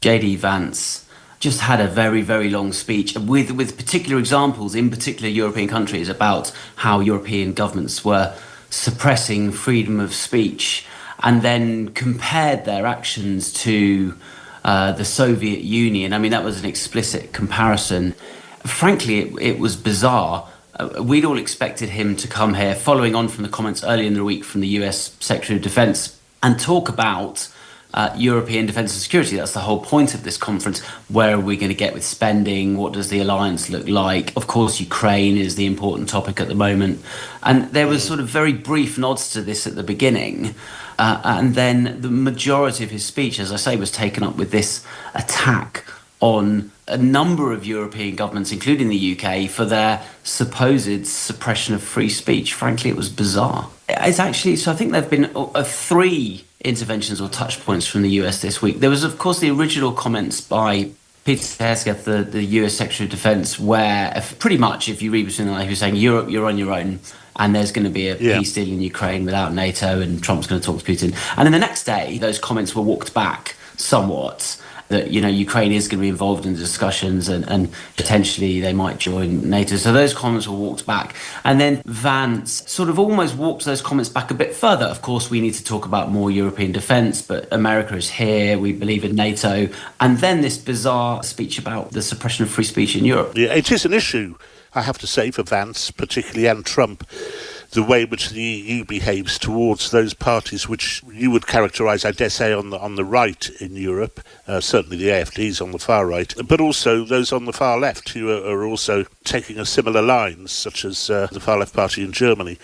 JD Vance just had a very, very long speech with particular examples in particular European countries about how European governments were suppressing freedom of speech, and then compared their actions to the Soviet Union. I mean, that was an explicit comparison. Frankly, it was bizarre. We'd all expected him to come here, following on from the comments earlier in the week from the US Secretary of Defense, and talk about European defence and security. That's the whole point of this conference. Where are we going to get with spending? What does the alliance look like? Of course, Ukraine is the important topic at the moment. And there was sort of very brief nods to this at the beginning. And then the majority of his speech, as I say, was taken up with this attack on a number of European governments, including the UK, for their supposed suppression of free speech. Frankly, it was bizarre. It's actually, so I think there have been three interventions or touch points from the US this week. There was, of course, the original comments by Peter Hegseth, the US Secretary of Defense, where pretty much, if you read between the lines, he was saying, Europe, you're on your own, and there's going to be a peace deal in Ukraine without NATO, and Trump's going to talk to Putin. And then the next day, those comments were walked back somewhat, that, you know, Ukraine is going to be involved in the discussions and potentially they might join NATO. So those comments were walked back. And then Vance sort of almost walked those comments back a bit further. Of course, we need to talk about more European defence, but America is here, we believe in NATO. And then this bizarre speech about the suppression of free speech in Europe. Yeah, it is an issue, I have to say, for Vance, particularly, and Trump, the way in which the EU behaves towards those parties which you would characterise, I dare say, on the right in Europe, certainly the AfDs on the far right, but also those on the far left who are also taking a similar line, such as the far left party in Germany.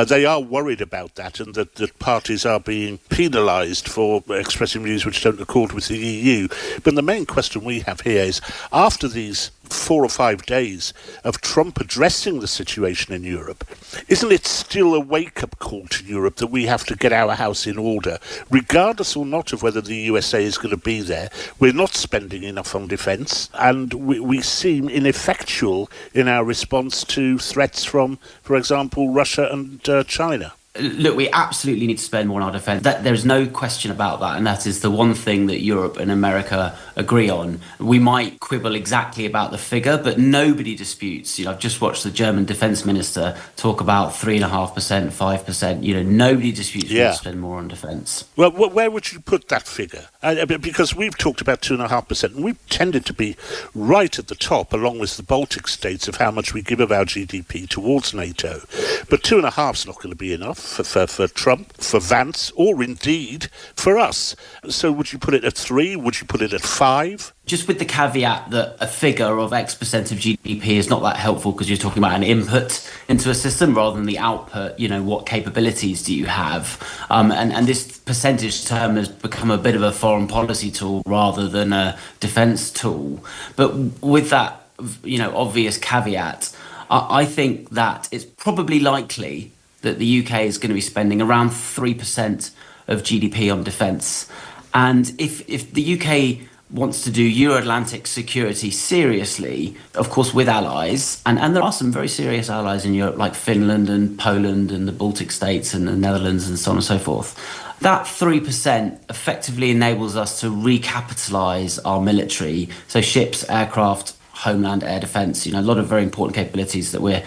They are worried about that, and that parties are being penalised for expressing views which don't accord with the EU. But the main question we have here is, after these 4 or 5 days of Trump addressing the situation in Europe, isn't it still a wake-up call to Europe that we have to get our house in order, regardless or not of whether the USA is going to be there? We're not spending enough on defence, and we seem ineffectual in our response to threats from, for example, Russia and China. Look, we absolutely need to spend more on our defence. There's no question about that, and that is the one thing that Europe and America agree on. We might quibble exactly about the figure, but nobody disputes. You know, I've just watched the German defence minister talk about 3.5%, 5%. You know, nobody disputes we need to spend more on defence. Well, where would you put that figure? Because we've talked about 2.5%, and we've tended to be right at the top, along with the Baltic states, of how much we give of our GDP towards NATO. But 2.5 is not going to be enough for Trump, for Vance, or indeed for us. So would you put it at 3? Would you put it at 5? Just with the caveat that a figure of X% of GDP is not that helpful, because you're talking about an input into a system rather than the output. You know, what capabilities do you have? And this percentage term has become a bit of a foreign policy tool rather than a defence tool. But with that, you know, obvious caveat, I think that it's probably likely that the UK is going to be spending around 3% of GDP on defence. And if the UK wants to do Euro-Atlantic security seriously, of course with allies, and there are some very serious allies in Europe like Finland and Poland and the Baltic states and the Netherlands and so on and so forth, that 3% effectively enables us to recapitalise our military, so ships, aircraft, homeland air defence, you know, a lot of very important capabilities that we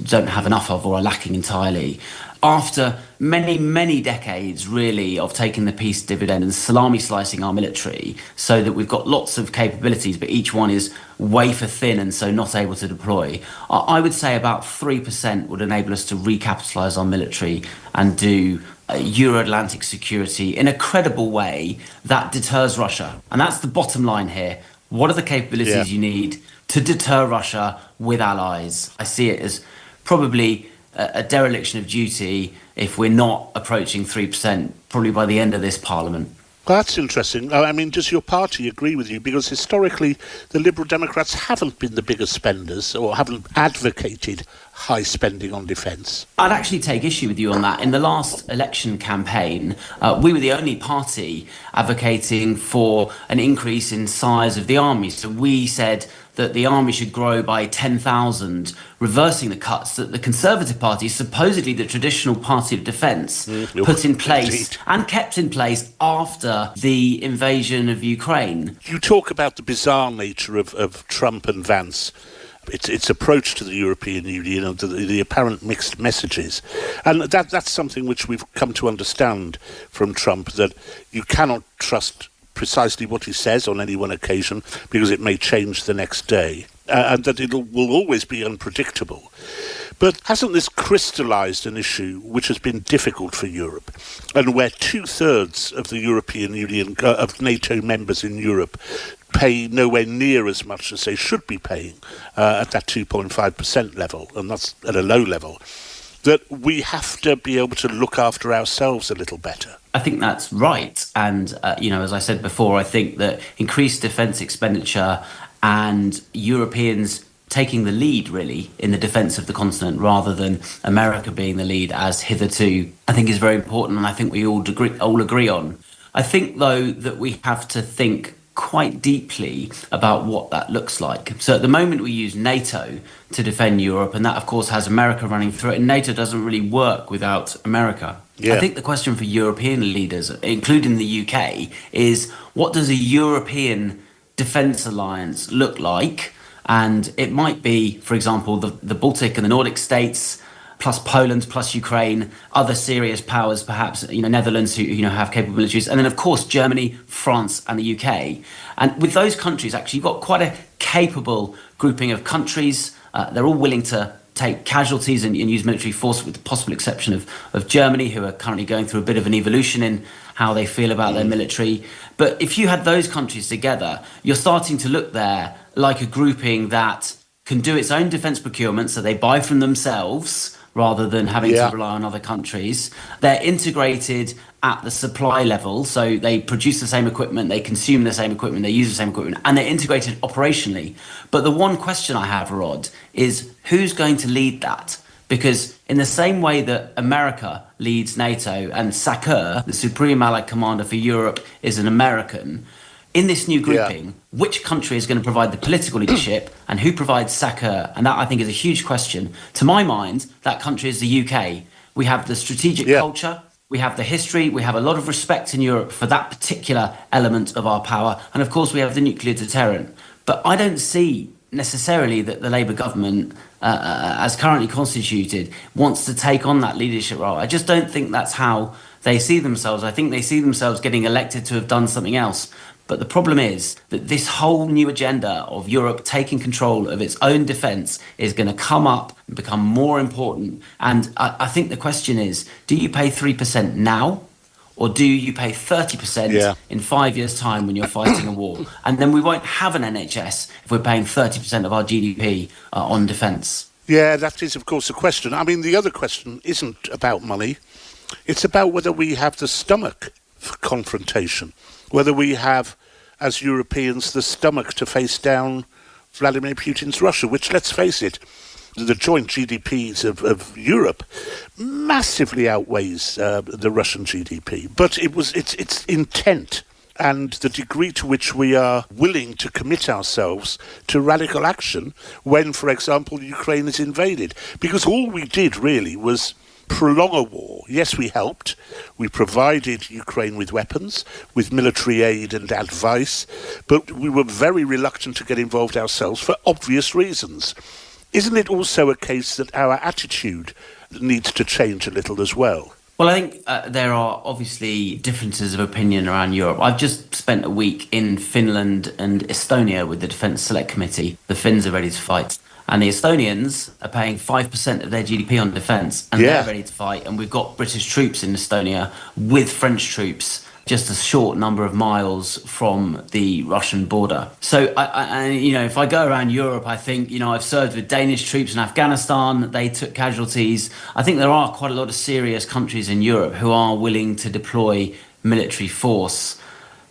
don't have enough of or are lacking entirely. After many, many decades, really, of taking the peace dividend and salami slicing our military so that we've got lots of capabilities, but each one is wafer thin and so not able to deploy, I would say about 3% would enable us to recapitalise our military and do Euro-Atlantic security in a credible way that deters Russia. And that's the bottom line here. What are the capabilities you need to deter Russia with allies? I see it as probably a dereliction of duty if we're not approaching 3%, probably by the end of this Parliament. Well, that's interesting. I mean, does your party agree with you? Because historically, the Liberal Democrats haven't been the biggest spenders or haven't advocated high spending on defence. I'd actually take issue with you on that. In the last election campaign, we were the only party advocating for an increase in size of the army. So we said that the army should grow by 10,000, reversing the cuts that the Conservative Party, supposedly the traditional party of defence, put in place and kept in place after the invasion of Ukraine. You talk about the bizarre nature of Trump and Vance. Its approach to the European Union and the apparent mixed messages. And that's something which we've come to understand from Trump, that you cannot trust precisely what he says on any one occasion because it may change the next day, and that will always be unpredictable. But hasn't this crystallised an issue which has been difficult for Europe, and where 2/3 of the European Union, of NATO members in Europe, pay nowhere near as much as they should be paying at that 2.5% level, and that's at a low level, that we have to be able to look after ourselves a little better? I think that's right. And, as I said before, I think that increased defence expenditure and Europeans taking the lead, really, in the defence of the continent rather than America being the lead as hitherto, I think is very important, and I think we all agree on. I think, though, that we have to think quite deeply about what that looks like. So at the moment we use NATO to defend Europe, and that of course has America running through it, and NATO doesn't really work without America. I think the question for European leaders, including the UK, is what does a European defence alliance look like? And it might be, for example, the Baltic and the Nordic states, plus Poland, plus Ukraine, other serious powers, perhaps, Netherlands, who, have capable militaries, and then, of course, Germany, France, and the UK. And with those countries, actually, you've got quite a capable grouping of countries. They're all willing to take casualties and use military force, with the possible exception of Germany, who are currently going through a bit of an evolution in how they feel about their military. But if you had those countries together, you're starting to look there like a grouping that can do its own defence procurement, so they buy from themselves rather than having to rely on other countries. They're integrated at the supply level, so they produce the same equipment, they consume the same equipment, they use the same equipment, and they're integrated operationally. But the one question I have, Rod, is who's going to lead that? Because in the same way that America leads NATO and SACEUR, the Supreme Allied Commander for Europe, is an American, in this new grouping, which country is going to provide the political leadership and who provides SACEUR? And that, I think, is a huge question. To my mind, that country is the UK. We have the strategic culture, we have the history, we have a lot of respect in Europe for that particular element of our power. And of course, we have the nuclear deterrent. But I don't see necessarily that the Labour government, as currently constituted, wants to take on that leadership role. I just don't think that's how they see themselves. I think they see themselves getting elected to have done something else. But the problem is that this whole new agenda of Europe taking control of its own defence is going to come up and become more important. And I think the question is, do you pay 3% now? Or do you pay 30% in 5 years' time when you're fighting a war? And then we won't have an NHS if we're paying 30% of our GDP on defence. Yeah, that is, of course, a question. I mean, the other question isn't about money. It's about whether we have the stomach for confrontation, whether we have, as Europeans, the stomach to face down Vladimir Putin's Russia, which, let's face it, the joint GDPs of Europe massively outweighs the Russian GDP. But its intent and the degree to which we are willing to commit ourselves to radical action when, for example, Ukraine is invaded. Because all we did really was prolong a war. Yes, we helped. We provided Ukraine with weapons, with military aid and advice, but we were very reluctant to get involved ourselves for obvious reasons. Isn't it also a case that our attitude needs to change a little as well? Well, I think there are obviously differences of opinion around Europe. I've just spent a week in Finland and Estonia with the Defence Select Committee. The Finns are ready to fight. And the Estonians are paying 5% of their GDP on defence, and they're ready to fight. And we've got British troops in Estonia with French troops just a short number of miles from the Russian border. So, if I go around Europe, I think, I've served with Danish troops in Afghanistan. They took casualties. I think there are quite a lot of serious countries in Europe who are willing to deploy military force.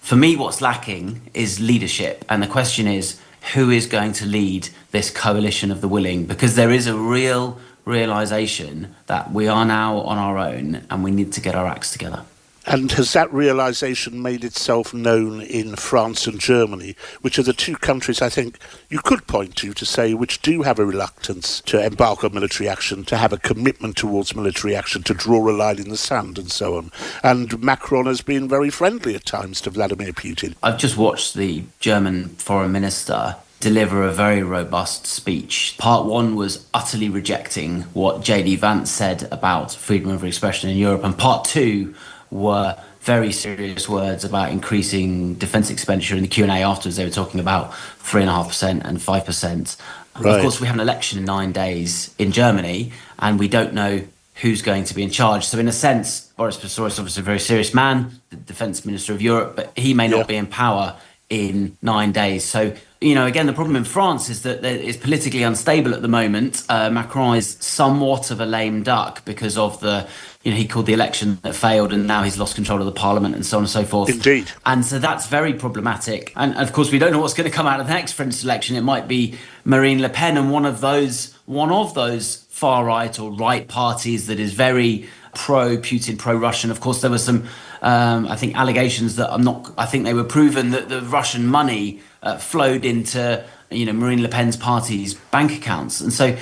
For me, what's lacking is leadership. And the question is, who is going to lead this coalition of the willing? Because there is a real realisation that we are now on our own and we need to get our acts together. And has that realisation made itself known in France and Germany, which are the two countries I think you could point to say which do have a reluctance to embark on military action, to have a commitment towards military action, to draw a line in the sand and so on? And Macron has been very friendly at times to Vladimir Putin. I've just watched the German foreign minister deliver a very robust speech. Part one was utterly rejecting what JD Vance said about freedom of expression in Europe, and part two were very serious words about increasing defence expenditure. In the Q&A afterwards, they were talking about 3.5% and 5%. Right. Of course, we have an election in 9 days in Germany, and we don't know who's going to be in charge. So in a sense, Boris Pistorius is obviously a very serious man, the defence minister of Europe, but he may not be in power in 9 days. So, again, the problem in France is that it's politically unstable at the moment. Macron is somewhat of a lame duck because of he called the election that failed, and now he's lost control of the parliament and so on and so forth. Indeed. And so that's very problematic. And of course, we don't know what's going to come out of the next French election. It might be Marine Le Pen and one of those far right or right parties that is very pro-Putin, pro-Russian. Of course, there were some, I think, allegations that I think they were proven that the Russian money flowed into, Marine Le Pen's party's bank accounts. And so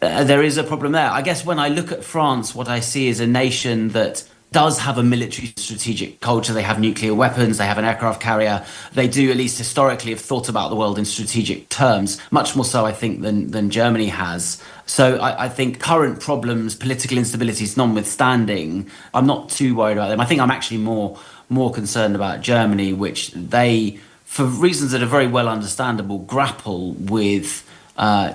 there is a problem there. I guess when I look at France, what I see is a nation that does have a military strategic culture. They have nuclear weapons, they have an aircraft carrier. They do, at least historically, have thought about the world in strategic terms, much more so, I think, than Germany has. So I think current problems, political instabilities notwithstanding, I'm not too worried about them. I think I'm actually more concerned about Germany, which they, for reasons that are very well understandable, grapple with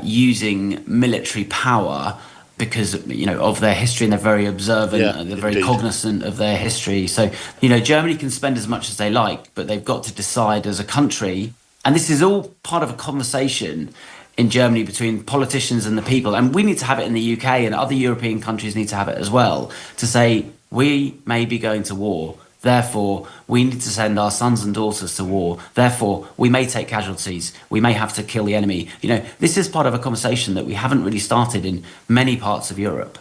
using military power because of their history, and they're very observant and they're very cognizant of their history. So Germany can spend as much as they like, but they've got to decide as a country, and this is all part of a conversation in Germany between politicians and the people, and we need to have it in the UK, and other European countries need to have it as well, to say we may be going to war. Therefore, we need to send our sons and daughters to war. Therefore, we may take casualties. We may have to kill the enemy. This is part of a conversation that we haven't really started in many parts of Europe.